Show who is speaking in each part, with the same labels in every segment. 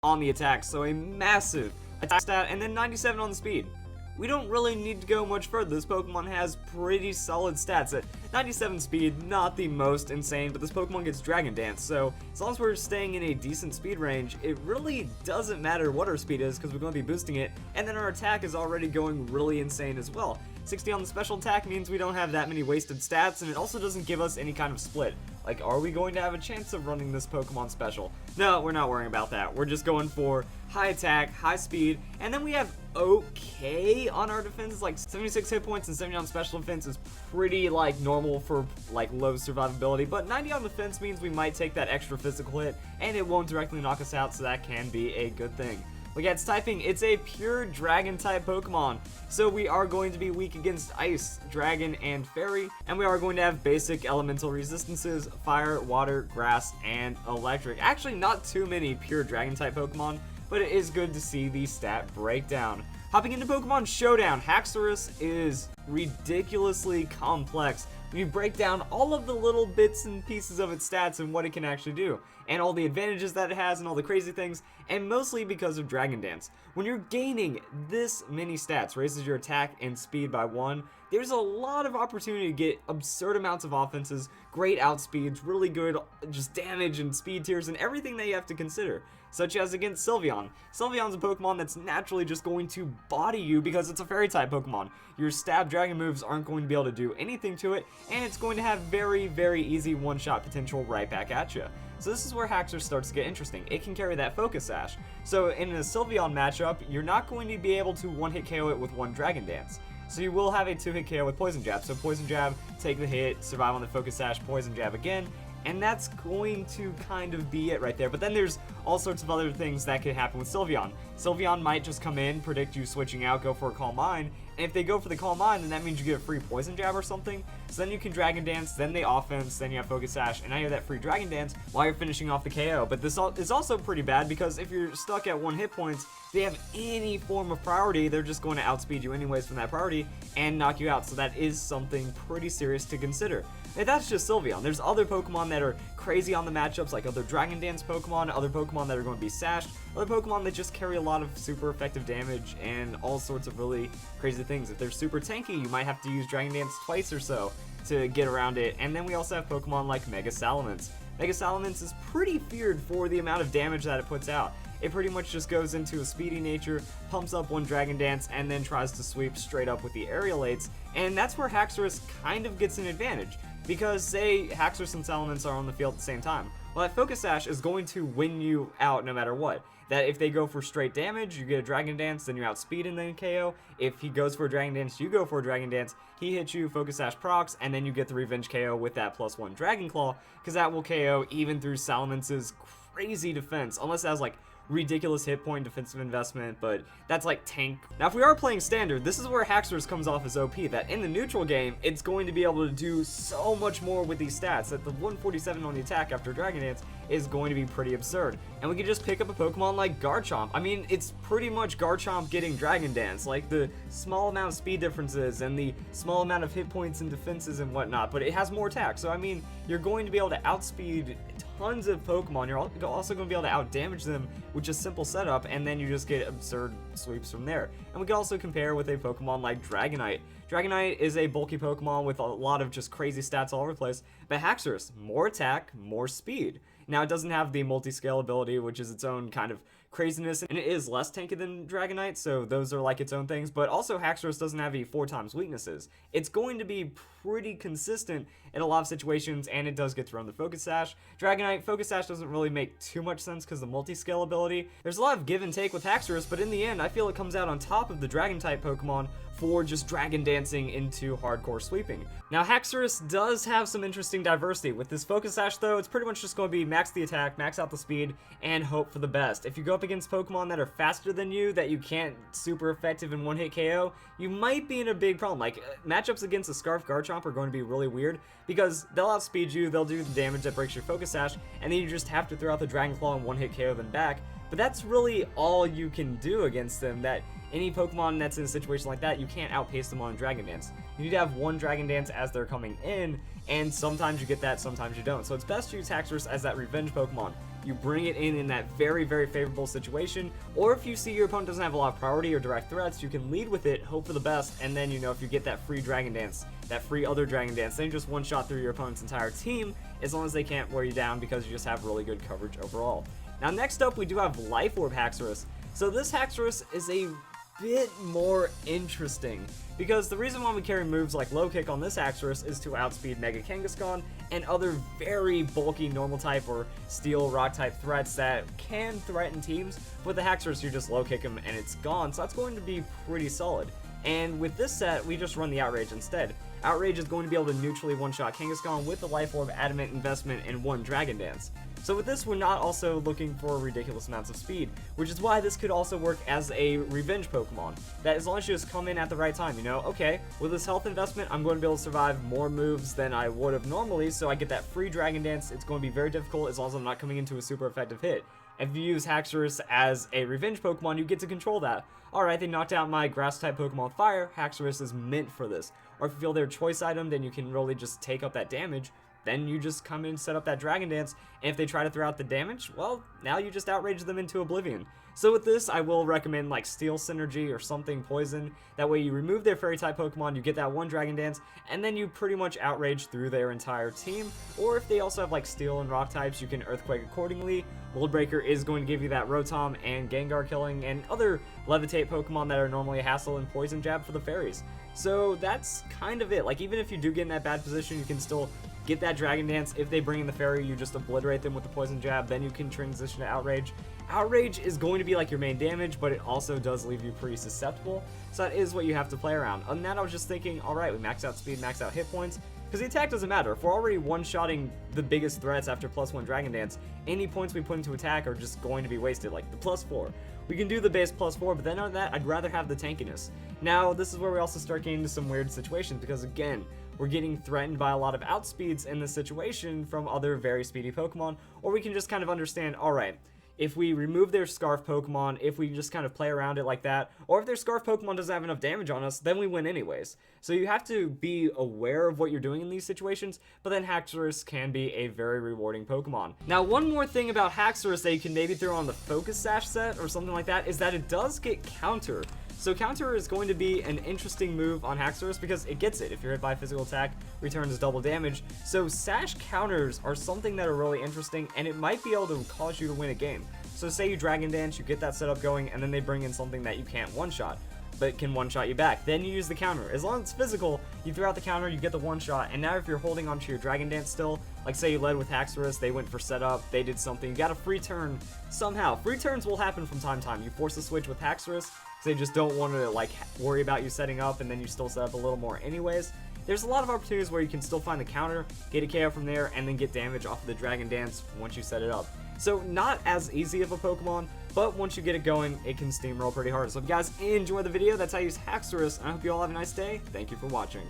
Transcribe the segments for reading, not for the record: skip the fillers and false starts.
Speaker 1: on the attack, so a massive attack stat, and then 97 on the speed. We don't really need to go much further. This Pokemon has pretty solid stats. At 97 speed, not the most insane, but this Pokemon gets Dragon Dance, so as long as we're staying in a decent speed range, it really doesn't matter what our speed is because we're going to be boosting it, and then our attack is already going really insane as well. 60 on the special attack means we don't have that many wasted stats, and it also doesn't give us any kind of split. Like, are we going to have a chance of running this Pokemon special? No, we're not worrying about that. We're just going for high attack, high speed, and then we have okay on our defense. Like 76 hit points and 70 on special defense is pretty like normal for like low survivability, but 90 on defense means we might take that extra physical hit and it won't directly knock us out, so that can be a good thing. Look at its typing, it's a pure dragon type Pokemon, so we are going to be weak against ice, dragon, and fairy, and we are going to have basic elemental resistances, fire, water, grass, and electric. Actually, not too many pure dragon type Pokemon, but it is good to see the stat breakdown. Hopping into Pokemon Showdown, Haxorus is ridiculously complex when you break down all of the little bits and pieces of its stats and what it can actually do, and all the advantages that it has and all the crazy things, and mostly because of Dragon Dance. When you're gaining this many stats, raises your attack and speed by 1, there's a lot of opportunity to get absurd amounts of offenses, great outspeeds, really good just damage and speed tiers, and everything that you have to consider, such as against Sylveon. Sylveon's a Pokemon that's naturally just going to body you because it's a fairy type Pokemon. Your stab dragon moves aren't going to be able to do anything to it, and it's going to have very, very easy one-shot potential right back at you. So this is where Haxorus starts to get interesting. It can carry that Focus Sash. So in a Sylveon matchup, you're not going to be able to one-hit KO it with one Dragon Dance. So you will have a 2-hit KO with Poison Jab. So Poison Jab, take the hit, survive on the Focus Sash, Poison Jab again, and that's going to kind of be it right there. But then there's all sorts of other things that could happen with Sylveon. Sylveon might just come in, predict you switching out, go for a Calm Mind, and if they go for the Calm Mind, then that means you get a free Poison Jab or something. So then you can Dragon Dance, then they offense, then you have Focus Sash, and now you have that free Dragon Dance while you're finishing off the KO. But this is also pretty bad because if you're stuck at 1 hit points, if they have any form of priority, they're just going to outspeed you anyways from that priority and knock you out. So that is something pretty serious to consider. And that's just Sylveon. There's other Pokemon that are crazy on the matchups, like other Dragon Dance Pokemon, other Pokemon that are going to be sashed, other Pokemon that just carry a lot of super effective damage and all sorts of really crazy things. If they're super tanky, you might have to use Dragon Dance twice or so to get around it. And then we also have Pokemon like Mega Salamence. Mega Salamence is pretty feared for the amount of damage that it puts out. It pretty much just goes into a speedy nature, pumps up one Dragon Dance, and then tries to sweep straight up with the Aerial Aids, and that's where Haxorus kind of gets an advantage. Because say Haxorus and Salamence are on the field at the same time, well, that Focus Sash is going to win you out no matter what. That if they go for straight damage, you get a Dragon Dance, then you outspeed and then KO. If he goes for a Dragon Dance, you go for a Dragon Dance, he hits you, Focus Sash procs, and then you get the Revenge KO with that +1 Dragon Claw, because that will KO even through Salamence's crazy defense, unless it has like ridiculous hit point defensive investment, but that's like tank. Now if we are playing standard, this is where Haxorus comes off as OP, that in the neutral game, it's going to be able to do so much more with these stats, that the 147 on the attack after Dragon Dance is going to be pretty absurd. And we can just pick up a Pokemon like Garchomp. I mean, it's pretty much Garchomp getting Dragon Dance, like the small amount of speed differences and the small amount of hit points and defenses and whatnot, but it has more attack. So I mean, you're going to be able to outspeed tons of Pokemon. You're also going to be able to outdamage them with just simple setup, and then you just get absurd sweeps from there. And we can also compare with a Pokemon like Dragonite. Dragonite is a bulky Pokemon with a lot of just crazy stats all over the place, but Haxorus, more attack, more speed. Now it doesn't have the multi-scale ability, which is its own kind of craziness, and it is less tanky than Dragonite, so those are like its own things, but also Haxorus doesn't have 4 times weaknesses. It's going to be pretty consistent in a lot of situations, and it does get thrown the Focus Sash. Dragonite, Focus Sash doesn't really make too much sense because the multi-scale ability. There's a lot of give and take with Haxorus, but in the end, I feel it comes out on top of the Dragon-type Pokemon for just Dragon Dancing into hardcore sweeping. Now Haxorus does have some interesting diversity. With this Focus Sash though, it's pretty much just going to be max the attack, max out the speed, and hope for the best. If you go up against Pokemon that are faster than you, that you can't super effective in one-hit KO, you might be in a big problem. Like matchups against a Scarf Garchomp are going to be really weird because they'll outspeed you, they'll do the damage that breaks your Focus Sash, and then you just have to throw out the Dragon Claw and one-hit KO them back. But that's really all you can do against them. That any Pokemon that's in a situation like that, you can't outpace them on Dragon Dance. You need to have one Dragon Dance as they're coming in, and sometimes you get that, sometimes you don't. So it's best to use Haxorus as that revenge Pokemon. you bring it in that very, very favorable situation, or if you see your opponent doesn't have a lot of priority or direct threats, you can lead with it, hope for the best, and then, you know, if you get that free Dragon Dance, that free other Dragon Dance, then you just one-shot through your opponent's entire team, as long as they can't wear you down because you just have really good coverage overall. Now, next up, we do have Life Orb Haxorus. So this Haxorus is a bit more interesting, because the reason why we carry moves like Low Kick on this Haxorus is to outspeed Mega Kangaskhan and other very bulky normal type or steel rock type threats that can threaten teams. With the Haxorus, you just Low Kick him and it's gone, so that's going to be pretty solid. And with this set, we just run the Outrage instead. Outrage is going to be able to neutrally one-shot Kangaskhan with the Life Orb, Adamant, Investment, and one Dragon Dance. So with this, we're not also looking for ridiculous amounts of speed, which is why this could also work as a revenge Pokemon. That as long as you just come in at the right time, you know, okay, with this health investment, I'm going to be able to survive more moves than I would have normally, so I get that free Dragon Dance. It's going to be very difficult as long as I'm not coming into a super effective hit. If you use Haxorus as a revenge Pokemon, you get to control that. Alright, they knocked out my Grass-type Pokemon Fire, Haxorus is meant for this. Or if you feel their choice item, then you can really just take up that damage. Then you just come in and set up that Dragon Dance, and if they try to throw out the damage, well, now you just outrage them into oblivion. So with this, I will recommend like Steel Synergy or something Poison. That way you remove their Fairy-type Pokemon, you get that one Dragon Dance, and then you pretty much outrage through their entire team. Or if they also have like Steel and Rock types, you can Earthquake accordingly. Mold Breaker is going to give you that Rotom and Gengar killing and other Levitate Pokemon that are normally a hassle, and Poison Jab for the Fairies. So that's kind of it. Like, even if you do get in that bad position, you can still get that Dragon Dance. If they bring in the Fairy, you just obliterate them with the Poison Jab, then you can transition to Outrage. Outrage is going to be like your main damage, but it also does leave you pretty susceptible, so that is what you have to play around. Other than that, I was just thinking, alright, we max out speed, max out hit points, because the attack doesn't matter. If we're already one-shotting the biggest threats after +1 Dragon Dance, any points we put into attack are just going to be wasted, like the +4. We can do the base +4, but then on that, I'd rather have the tankiness. Now, this is where we also start getting into some weird situations, because again, we're getting threatened by a lot of outspeeds in this situation from other very speedy Pokemon, or we can just kind of understand, alright, if we remove their Scarf Pokemon, if we just kind of play around it like that, or if their Scarf Pokemon doesn't have enough damage on us, then we win anyways. So you have to be aware of what you're doing in these situations, but then Haxorus can be a very rewarding Pokemon. Now, one more thing about Haxorus that you can maybe throw on the Focus Sash set or something like that is that it does get Counter. So Counter is going to be an interesting move on Haxorus because it gets it. If you're hit by a physical attack, returns double damage. So Sash counters are something that are really interesting, and it might be able to cause you to win a game. So say you Dragon Dance, you get that setup going, and then they bring in something that you can't one-shot, but can one-shot you back. Then you use the counter. As long as it's physical, you throw out the counter, you get the one-shot, and now if you're holding onto your Dragon Dance still, like say you led with Haxorus, they went for setup, they did something, you got a free turn somehow. Free turns will happen from time to time. You force a switch with Haxorus, they just don't want to like worry about you setting up, and then you still set up a little more anyways. There's a lot of opportunities where you can still find the counter, get a KO from there, and then get damage off of the Dragon Dance once you set it up. So not as easy of a Pokemon, but once you get it going, it can steamroll pretty hard. So if you guys enjoy the video, that's how I use Haxorus, and I hope you all have a nice day. Thank you for watching.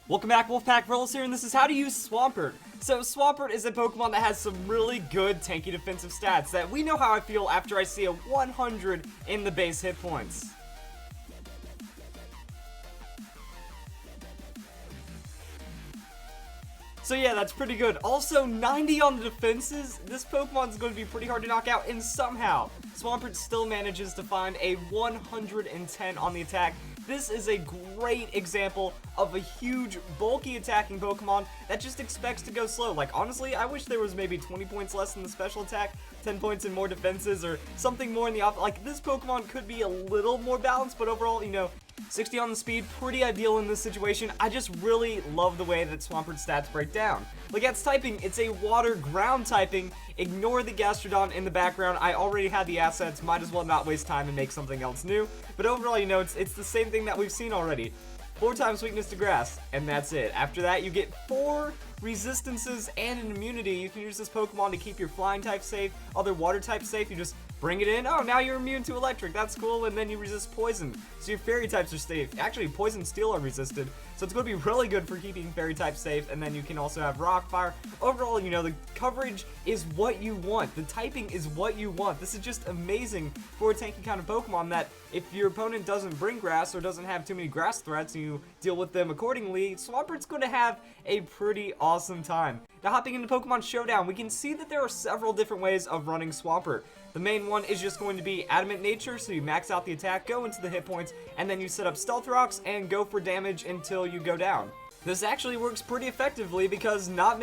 Speaker 1: Welcome back, Wolfpack Brawlers here, and this is how to use Swampert. So Swampert is a Pokemon that has some really good tanky defensive stats that we know how I feel after I see a 100 in the base hit points. So yeah, that's pretty good. Also, 90 on the defenses. This Pokemon's going to be pretty hard to knock out, and somehow Swampert still manages to find a 110 on the attack. This is a great example of a huge, bulky attacking Pokemon that just expects to go slow. Like, honestly, I wish there was maybe 20 points less in the special attack, 10 points in more defenses, or something more in the like, this Pokemon could be a little more balanced, but overall, you know, 60 on the speed, pretty ideal in this situation. I just really love the way that Swampert's stats break down. Like, its typing, it's a water ground typing. Ignore the Gastrodon in the background. I already had the assets, might as well not waste time and make something else new. But overall, you know, it's the same thing that we've seen already. 4 times weakness to grass, and that's it. After that, you get 4 resistances and an immunity. You can use this Pokemon to keep your flying type safe, other water types safe. You just bring it in. Oh, now you're immune to electric. That's cool. And then you resist poison. So your fairy types are safe. Actually, poison, steel are resisted. so it's going to be really good for keeping fairy type safe. And then you can also have rock fire. Overall, you know, the coverage is what you want. The typing is what you want. This is just amazing for a tanky kind of Pokemon that if your opponent doesn't bring grass or doesn't have too many grass threats and you deal with them accordingly, Swampert's going to have a pretty awesome time. Now hopping into Pokemon Showdown, we can see that there are several different ways of running Swampert. The main one is just going to be Adamant Nature, so you max out the attack, go into the hit points, and then you set up Stealth Rocks and go for damage until you go down. This actually works pretty effectively because not